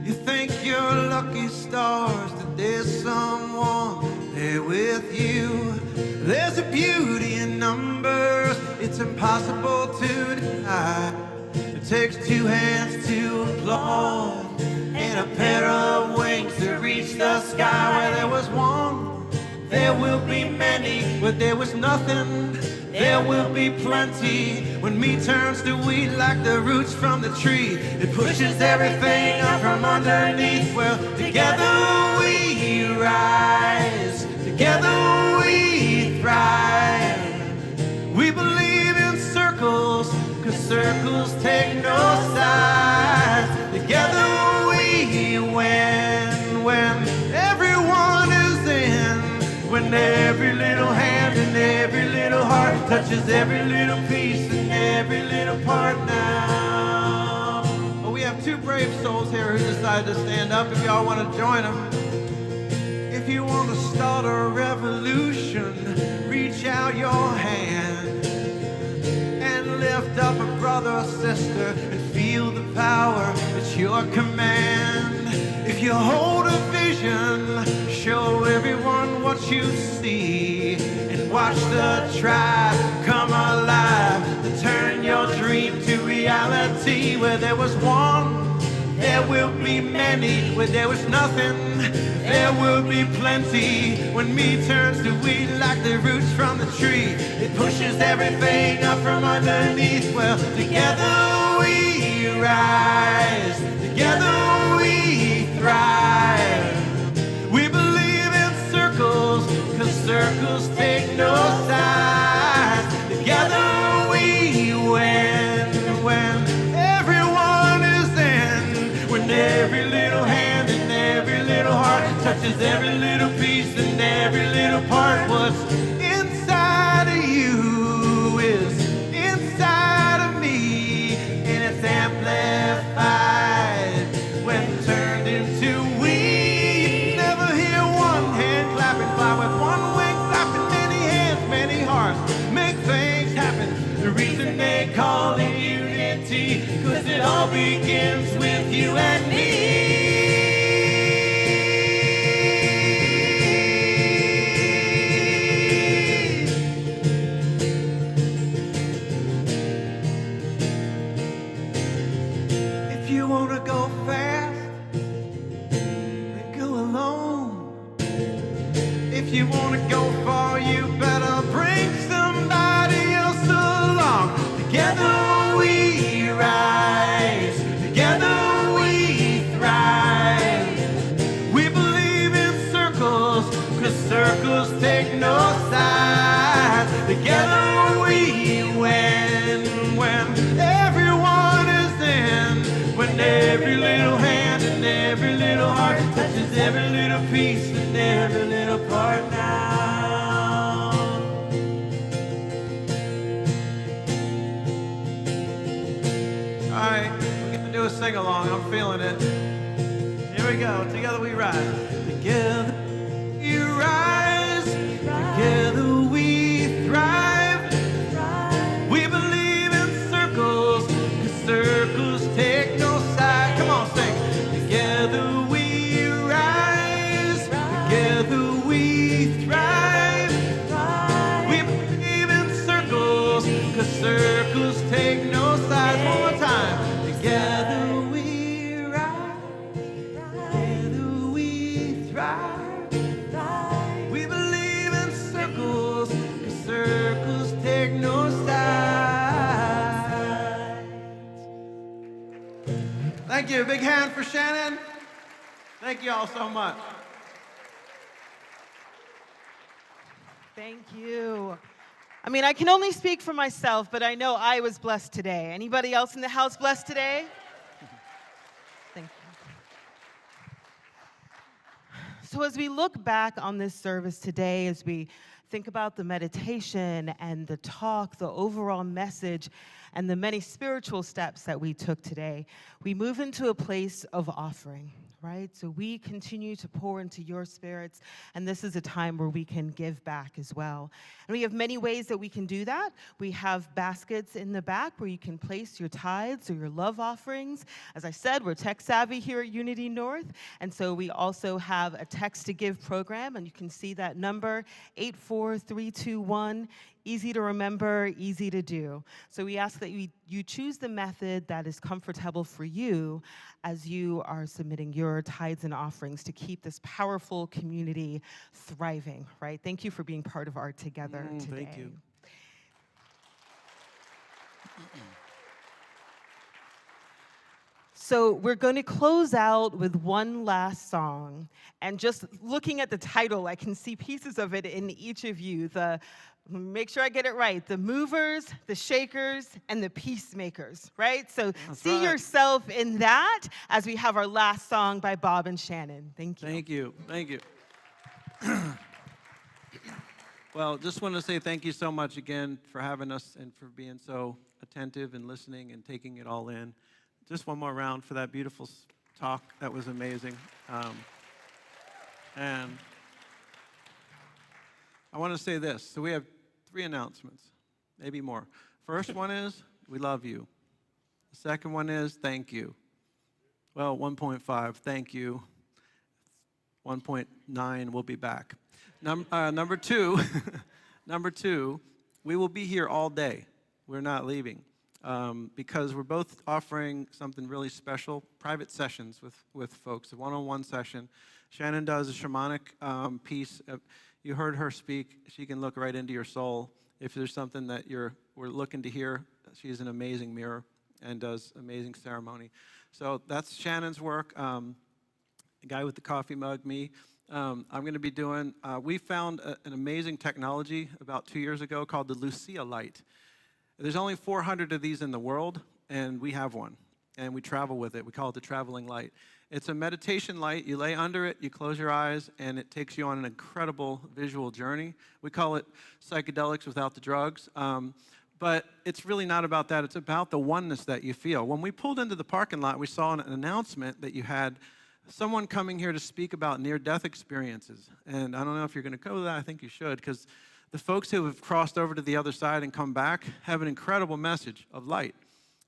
you think you're lucky stars that there's someone there with you. There's a beauty in numbers it's impossible to deny. It takes two hands to applaud and a pair of wings to reach the sky. Where there was one, there will be many. Where there was nothing, there will be plenty. When me turns to weed like the roots from the tree, it pushes everything up from underneath. Well, together we rise, together we thrive. We believe in circles, 'cause circles take no sides. Together we win, when everyone is in, when every little hand and every little heart touches every little piece and every little part now. Well, we have two brave souls here who decided to stand up. If y'all want to join them. If you want to start a revolution, reach out your hand and lift up a brother or sister and feel the power at your command. If you hold a vision, show everyone what you see and watch the tribe come alive to turn your dream to reality. Where there was one, there will be many. Where there was nothing, there will be plenty. When me turns to weed like the roots from the tree, it pushes everything up from underneath. Well, together we rise, together we thrive. We believe in circles, 'cause circles take no sides. Together we win, when everyone is in, when every little hand and every little heart touches every little piece and every little part. What's inside of you is inside of me, and it's amplified when turned into we. Never hear one hand clapping, fly with one wing clapping, many hands, many hearts make things happen. The reason they call it unity, 'cause it all begins with you and me. you want to go fast, then go alone. If you want to go far, you better bring somebody else along. Together we rise, together we thrive. We believe in circles, 'cause circles take no sides. Together we win when everyone is in, when every little hand and every little heart touches every little piece and every little part now. All right, we're gonna do a sing-along. I'm feeling it. Here we go. Together we rise. Together we rise. Together we thrive. We believe in circles, 'cause circles take no side. Come on, sing. Together we rise. Together we thrive. We believe in circles, 'cause circles take no sides. One more time. Together we rise. Together we thrive. We believe in circles, 'cause circles take no sides. Thank you. Big hand for Shannon. Thank you all so much. Thank you. I mean, I can only speak for myself, but I know I was blessed today. Anybody else in the house blessed today? Thank you. So as we look back on this service today, as we think about the meditation and the talk, the overall message, and the many spiritual steps that we took today, we move into a place of offering, right? So we continue to pour into your spirits, and this is a time where we can give back as well. And we have many ways that we can do that. We have baskets in the back where you can place your tithes or your love offerings. As I said, we're tech savvy here at Unity North, and so we also have a text to give program, and you can see that number, 84321. Easy to remember, easy to do. So we ask that you choose the method that is comfortable for you as you are submitting your tithes and offerings to keep this powerful community thriving, right? Thank you for being part of our Together today. Thank you. So we're going to close out with one last song. And just looking at the title, I can see pieces of it in each of you. Make sure I get it right. The movers, the shakers, and the peacemakers, right? So see yourself in that as we have our last song by Bob and Shannon. Thank you. Thank you. Thank you. Well, just want to say thank you so much again for having us and for being so attentive and listening and taking it all in. Just one more round for that beautiful talk. That was amazing. And I want to say this. So we have 3 announcements, maybe more. First one is, we love you. The second one is, thank you. Well, 1.5, thank you. 1.9, we'll be back. Number two, we will be here all day. We're not leaving because we're both offering something really special, private sessions with folks, a one-on-one session. Shannon does a shamanic piece. You heard her speak. She can look right into your soul. If there's something that we're looking to hear, she's an amazing mirror and does amazing ceremony. So that's Shannon's work. The guy with the coffee mug, me. I'm going to be doing, we found an amazing technology about 2 years ago called the Lucia light. There's only 400 of these in the world, and we have one. And we travel with it. We call it the traveling light. It's a meditation light. You lay under it, you close your eyes, and it takes you on an incredible visual journey. We call it psychedelics without the drugs. But it's really not about that. It's about the oneness that you feel. When we pulled into the parking lot, we saw an announcement that you had someone coming here to speak about near-death experiences. And I don't know if you're going to go to that. I think you should, because the folks who have crossed over to the other side and come back have an incredible message of light.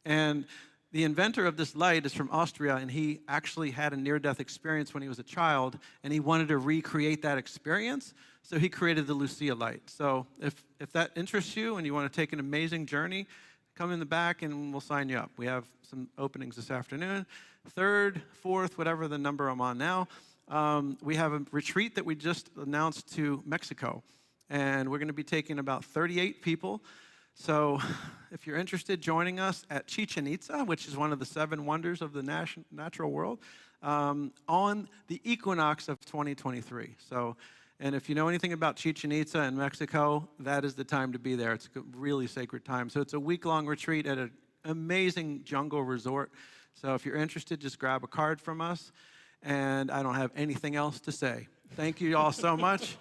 And the inventor of this light is from Austria, and he actually had a near-death experience when he was a child, and he wanted to recreate that experience, so he created the Lucia light. So if that interests you and you want to take an amazing journey, come in the back and we'll sign you up. We have some openings this afternoon. 3rd, 4th, whatever the number I'm on now. We have a retreat that we just announced to Mexico. And we're going to be taking about 38 people. So if you're interested, joining us at Chichen Itza, which is one of the 7 wonders of the natural world, on the equinox of 2023. So, and if you know anything about Chichen Itza in Mexico, that is the time to be there. It's a really sacred time. So it's a week-long retreat at an amazing jungle resort. So if you're interested, just grab a card from us. And I don't have anything else to say. Thank you all so much.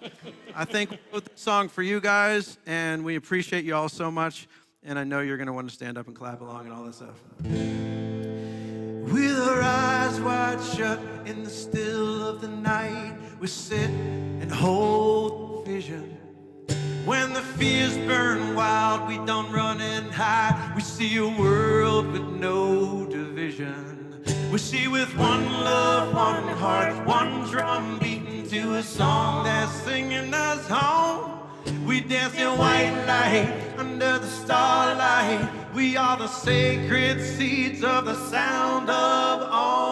I think we wrote the song for you guys, and we appreciate you all so much. And I know you're going to want to stand up and clap along and all this stuff. With our eyes wide shut in the still of the night, we sit and hold vision. When the fears burn wild, we don't run and hide. We see a world with no division. We see with one love, one heart, one drum beating to a song that's singing us home. We dance in white light under the starlight. We are the sacred seeds of the sound of Om.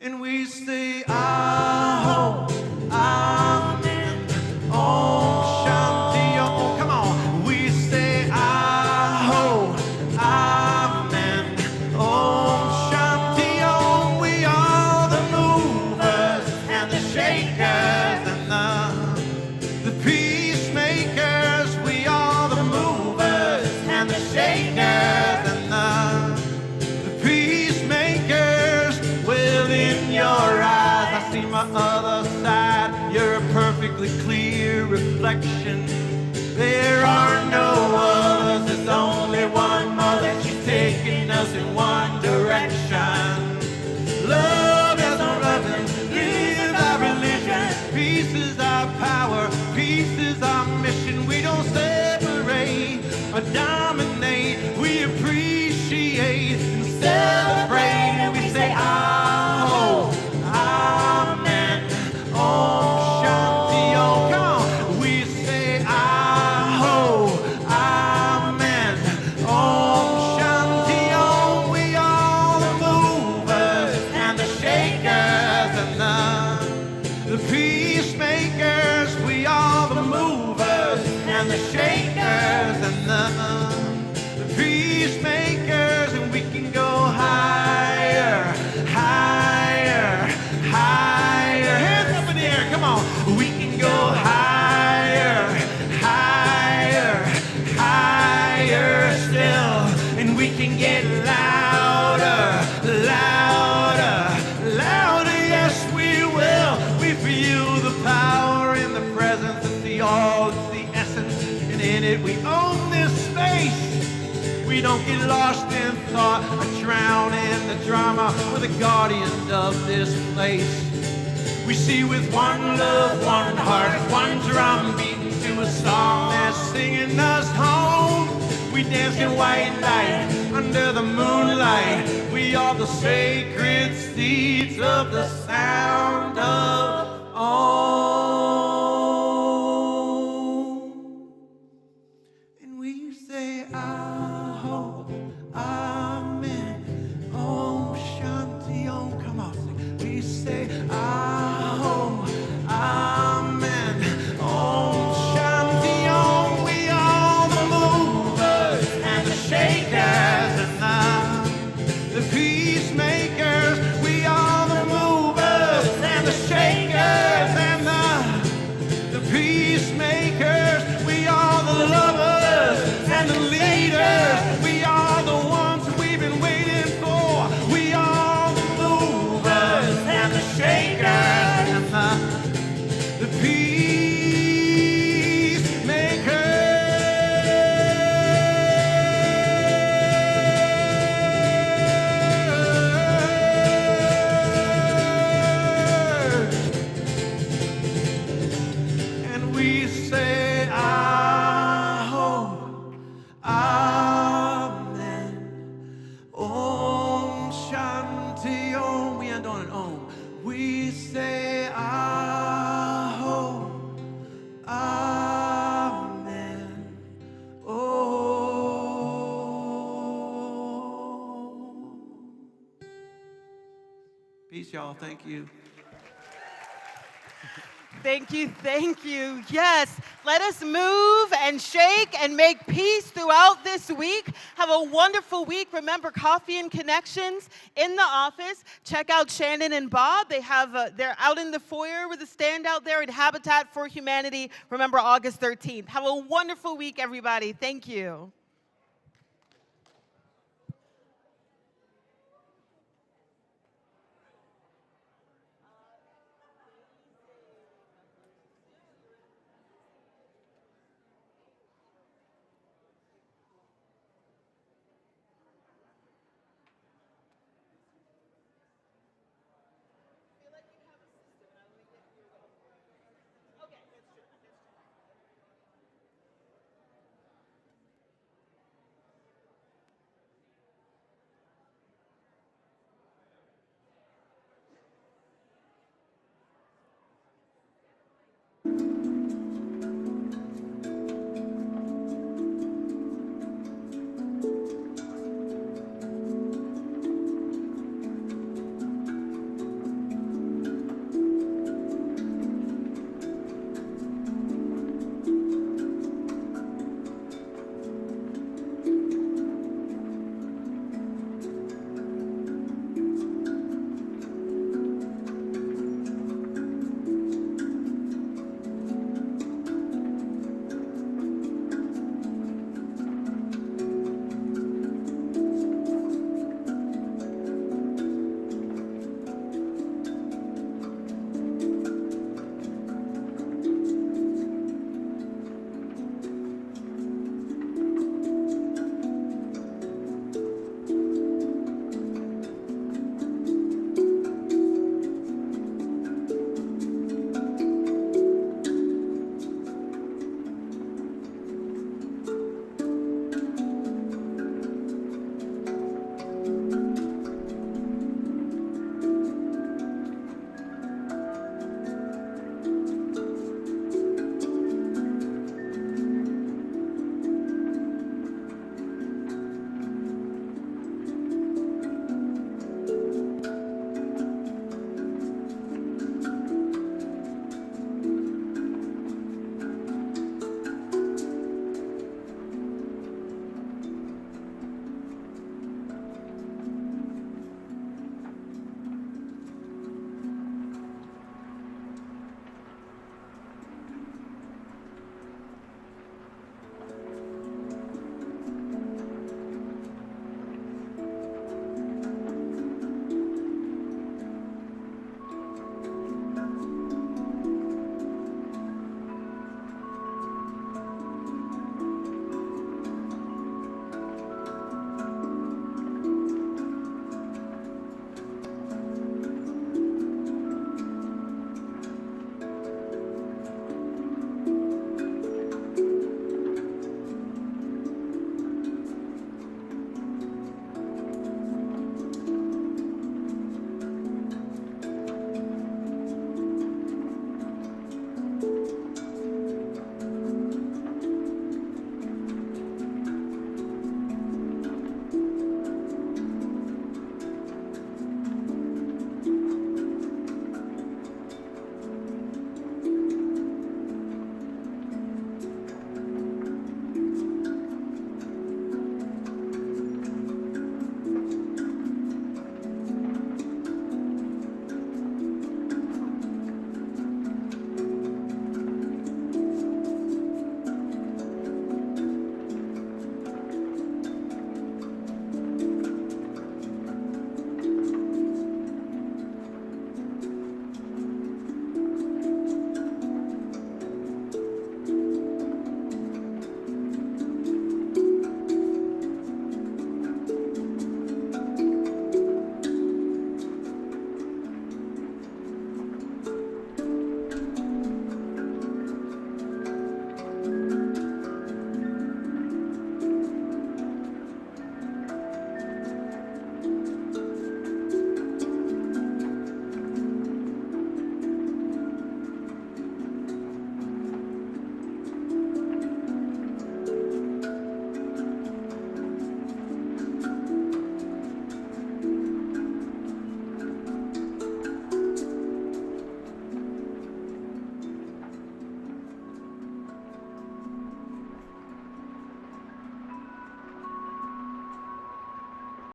And we say, Aho, Amen, Om Shanti Om. Come on, we say, Aho, Amen, Om Shanti Om. We are the movers and the shakers and the peacemakers. We are the movers and the shakers and the peacemakers. Well, in your eyes, I see my other side. You're a perfectly clear reflection. There are no others, there's only one mother. She's taking us in one direction. Love is our weapon, live our religion. Peace is our power, peace is our mission. We don't separate or dominate. We appreciate and celebrate. And we say, Aho, Amen, Om Shanti Om. Come on. We say, Aho, Amen, Om Shanti Om. We are the movers and the shakers and the peacemakers. We are the movers and the shakers and the peacemakers. And we can go higher, higher, higher. Hands up in the air, come on. We can go higher, higher, higher still. And we can get louder, louder, louder. Yes, we will. We feel the power in the presence. It's the all, it's the essence. And in it we own this space. We don't get lost in thought or drown in the drama. We're the guardians of this place. We see with one love, one heart, one drum beating to a song that's singing us home. We dance in white light under the moonlight. We are the sacred seeds of the sound of Om. And we say, Aho, Amen, Om Shanti Om. Come on, sing. We say, Aho, Amen, Om Shanti Om. We are the movers and the shakers and the peacemakers. We are the movers and the shakers. Peace, y'all. Thank you. Thank you, thank you. Yes, let us move and shake and make peace throughout this week. Have a wonderful week. Remember, Coffee and Connections in the office. Check out Shannon and Bob. They're out in the foyer with a stand out there at Habitat for Humanity. Remember, August 13th. Have a wonderful week, everybody. Thank you.